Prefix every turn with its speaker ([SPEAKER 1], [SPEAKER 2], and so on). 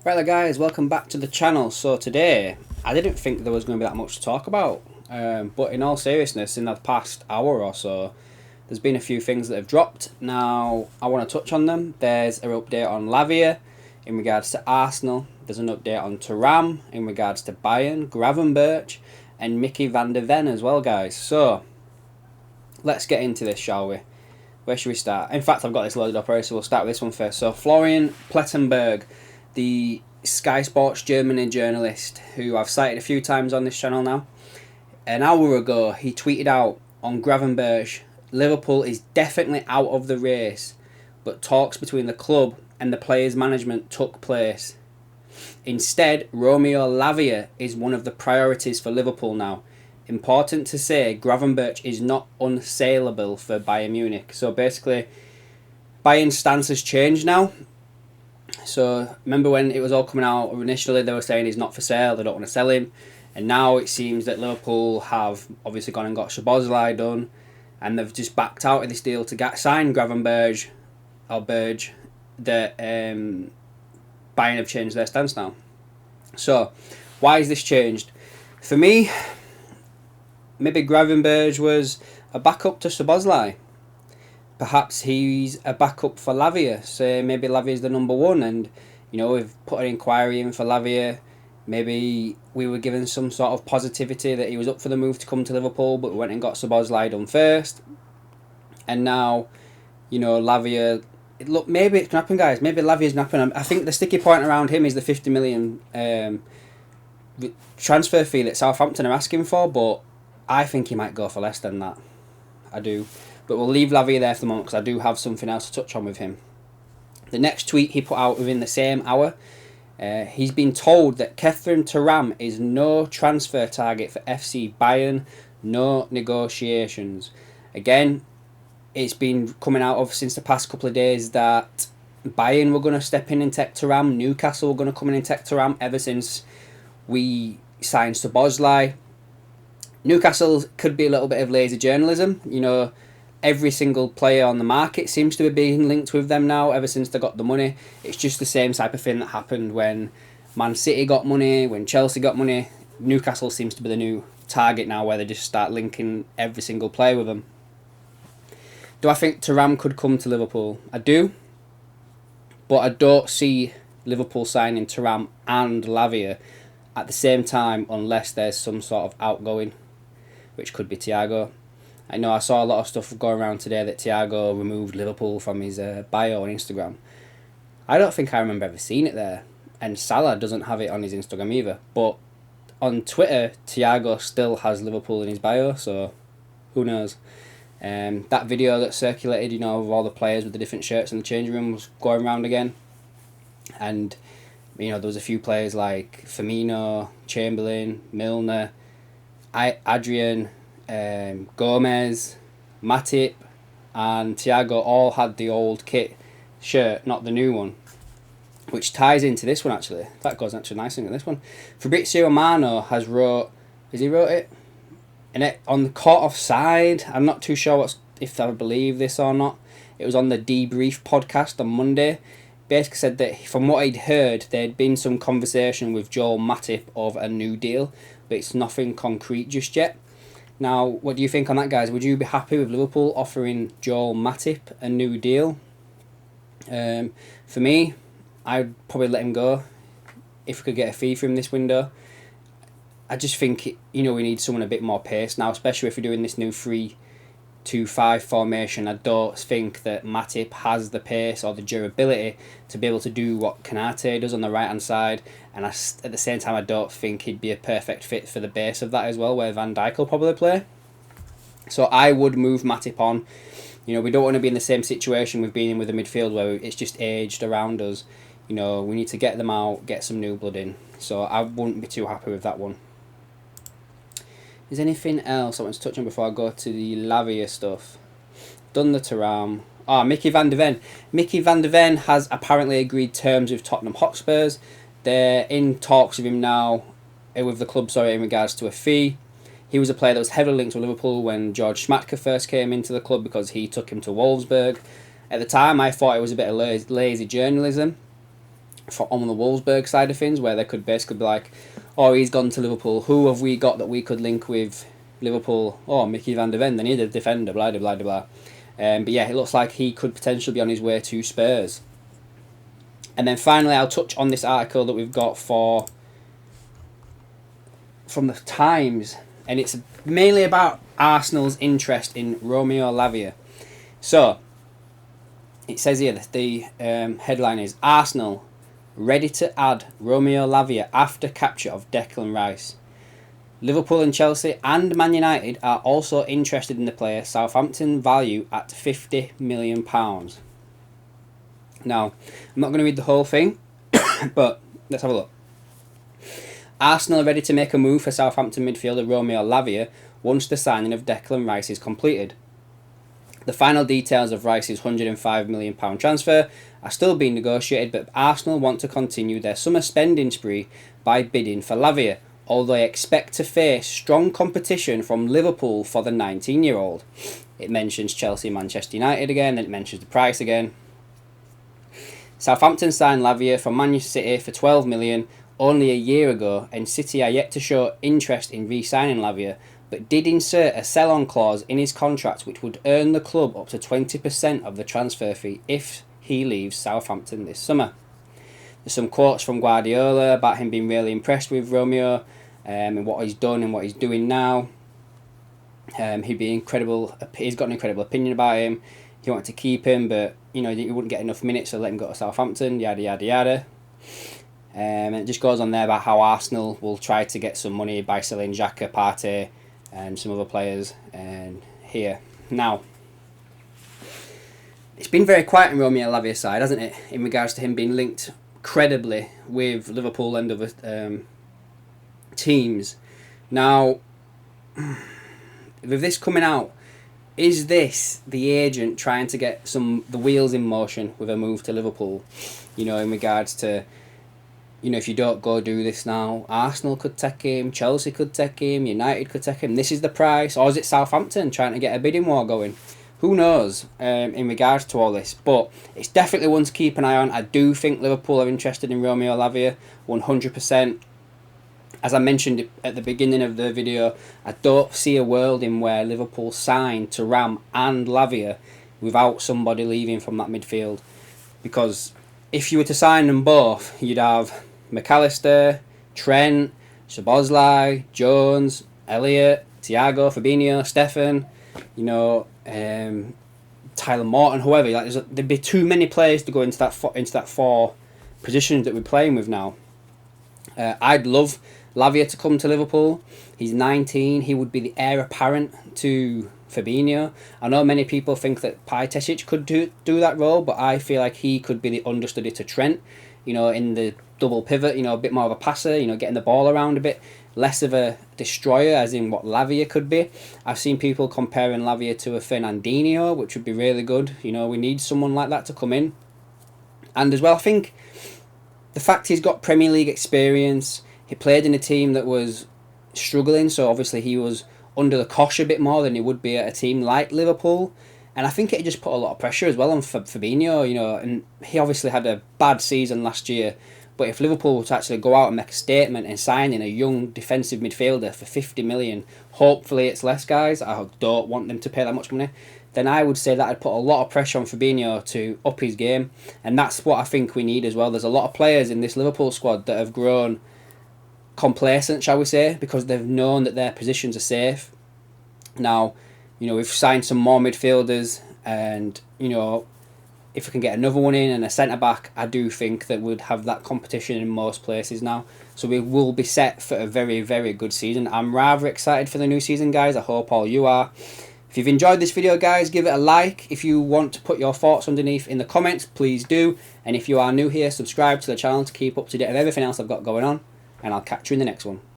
[SPEAKER 1] Right there guys, welcome back to the channel. So today, I didn't think there was going to be that much to talk about, but in all seriousness, in the past hour or so, there's been a few things that have dropped. Now, I want to touch on them. There's an update on Lavia in regards to Arsenal. There's an update on Thuram in regards to Bayern, Gravenberch, and Mickey van der Ven as well, guys. So, let's get into this, shall we? Where should we start? In fact, I've got this loaded up already, so we'll start with this one first. So, Florian Plettenberg, the Sky Sports Germany journalist, who I've cited a few times on this channel now. An hour ago, he tweeted out on Gravenberch, Liverpool is definitely out of the race, but talks between the club and the players' management took place. Instead, Romeo Lavia is one of the priorities for Liverpool now. Important to say, Gravenberch is not unsaleable for Bayern Munich. So basically, Bayern's stance has changed now. So remember when it was all coming out, initially they were saying he's not for sale, they don't want to sell him. And now it seems that Liverpool have obviously gone and got Szoboszlai done, and they've just backed out of this deal to sign Gravenberch or Berge, that Bayern have changed their stance now. So why has this changed? For me, maybe Gravenberch was a backup to Szoboszlai. Perhaps he's a backup for Lavia. So maybe Lavia's the number one, and we've put an inquiry in for Lavia. Maybe we were given some sort of positivity that he was up for the move to come to Liverpool, but we went and got Szoboszlai done first. And now, Lavia. Look, maybe it can happen, guys. Maybe Lavia's can happen. I think the sticky point around him is the 50 million transfer fee that Southampton are asking for, but I think he might go for less than that. I do. But we'll leave Lavia there for the moment because I do have something else to touch on with him. The next tweet he put out within the same hour, he's been told that Kefren Thuram is no transfer target for FC Bayern, no negotiations. Again, it's been coming out of since the past couple of days that Bayern were going to step in and take Thuram, Newcastle were going to come in and take Thuram ever since we signed Szoboszlai. Newcastle could be a little bit of lazy journalism, Every single player on the market seems to be being linked with them now ever since they got the money. It's just the same type of thing that happened when Man City got money, when Chelsea got money. Newcastle seems to be the new target now, where they just start linking every single player with them. Do I think Thuram could come to Liverpool? I do. But I don't see Liverpool signing Thuram and Lavia at the same time unless there's some sort of outgoing, which could be Thiago. I know I saw a lot of stuff going around today that Thiago removed Liverpool from his bio on Instagram. I don't think I remember ever seeing it there. And Salah doesn't have it on his Instagram either. But on Twitter, Thiago still has Liverpool in his bio, so who knows. That video that circulated, of all the players with the different shirts in the changing room was going around again. And, there was a few players like Firmino, Chamberlain, Milner, Adrian, Gomez, Matip, and Thiago all had the old kit shirt, not the new one, which ties into this one actually. That goes actually nicely into this one. Fabrizio Romano has wrote it? And it on the caught offside. I'm not too sure if I believe this or not. It was on the Debrief podcast on Monday. Basically said that from what he'd heard, there'd been some conversation with Joel Matip over a new deal, but it's nothing concrete just yet. Now, what do you think on that, guys? Would you be happy with Liverpool offering Joel Matip a new deal? For me, I'd probably let him go if we could get a fee for him this window. I just think, we need someone a bit more pace now, especially if we're doing this new 3-2-5 formation. I don't think that Matip has the pace or the durability to be able to do what Kanate does on the right-hand side. And at the same time, I don't think he'd be a perfect fit for the base of that as well, where Van Dijk will probably play. So I would move Matip on. We don't want to be in the same situation we've been in with the midfield where it's just aged around us. We need to get them out, get some new blood in. So I wouldn't be too happy with that one. Is there anything else I want to touch on before I go to the Lavia stuff? Done the Thuram. Mickey van der Ven. Mickey van der Ven has apparently agreed terms with Tottenham Hotspurs. They're in talks with him now, with the club, in regards to a fee. He was a player that was heavily linked to Liverpool when George Schmadtke first came into the club because he took him to Wolfsburg. At the time, I thought it was a bit of lazy journalism. on the Wolfsburg side of things, where they could basically be like, oh, he's gone to Liverpool. Who have we got that we could link with Liverpool? Oh, Mickey van der Ven. They need a defender. Blah blah blah blah. But yeah, it looks like he could potentially be on his way to Spurs. And then finally, I'll touch on this article that we've got from the Times, and it's mainly about Arsenal's interest in Romeo Lavia. So it says here that the headline is Arsenal ready to add Romeo Lavia after capture of Declan Rice. Liverpool and Chelsea and Man United are also interested in the player. Southampton value at £50 million. Now, I'm not going to read the whole thing, but let's have a look. Arsenal are ready to make a move for Southampton midfielder Romeo Lavia once the signing of Declan Rice is completed. The final details of Rice's £105 million transfer are still being negotiated, but Arsenal want to continue their summer spending spree by bidding for Lavia, although they expect to face strong competition from Liverpool for the 19-year-old. It mentions Chelsea, Manchester United again, and it mentions the price again. Southampton signed Lavia from Manchester City for £12 million only a year ago, and City are yet to show interest in re-signing Lavia, but did insert a sell-on clause in his contract which would earn the club up to 20% of the transfer fee if he leaves Southampton this summer. There's some quotes from Guardiola about him being really impressed with Romeo and what he's done and what he's doing now. He'd be incredible. He's got an incredible opinion about him. He wanted to keep him, but he wouldn't get enough minutes, so let him go to Southampton. Yada yada yada. And it just goes on there about how Arsenal will try to get some money by selling Xhaka, Partey, and some other players. And here now, it's been very quiet in Romeo Lavia's side, hasn't it, in regards to him being linked credibly with Liverpool and other teams. Now, with this coming out, is this the agent trying to get the wheels in motion with a move to Liverpool? In regards to, if you don't go do this now, Arsenal could take him, Chelsea could take him, United could take him. This is the price. Or is it Southampton trying to get a bidding war going? Who knows in regards to all this? But it's definitely one to keep an eye on. I do think Liverpool are interested in Romeo Lavia, 100%. As I mentioned at the beginning of the video, I don't see a world in where Liverpool sign Thuram and Lavia without somebody leaving from that midfield. Because if you were to sign them both, you'd have McAllister, Trent, Szoboszlai, Jones, Elliott, Thiago, Fabinho, Stefan, Tyler Morton, whoever. There'd be too many players to go into that four positions that we're playing with now. I'd love Lavia to come to Liverpool. He's 19. He would be the heir apparent to Fabinho. I know many people think that Partey could do that role, but I feel like he could be the understudy to Trent, in the double pivot, a bit more of a passer, getting the ball around a bit, less of a destroyer as in what Lavia could be. I've seen people comparing Lavia to a Fernandinho, which would be really good. We need someone like that to come in. And as well, I think the fact he's got Premier League experience, he played in a team that was struggling, so obviously he was under the cosh a bit more than he would be at a team like Liverpool. And I think it just put a lot of pressure as well on Fabinho, and he obviously had a bad season last year. But if Liverpool were to actually go out and make a statement and sign in a young defensive midfielder for 50 million, hopefully it's less, guys, I don't want them to pay that much money, then I would say that would put a lot of pressure on Fabinho to up his game. And that's what I think we need as well. There's a lot of players in this Liverpool squad that have grown complacent, shall we say, because they've known that their positions are safe. Now, we've signed some more midfielders, and, if we can get another one in and a centre-back, I do think that we'd have that competition in most places now. So we will be set for a very, very good season. I'm rather excited for the new season, guys. I hope all you are. If you've enjoyed this video, guys, give it a like. If you want to put your thoughts underneath in the comments, please do. And if you are new here, subscribe to the channel to keep up to date with everything else I've got going on. And I'll catch you in the next one.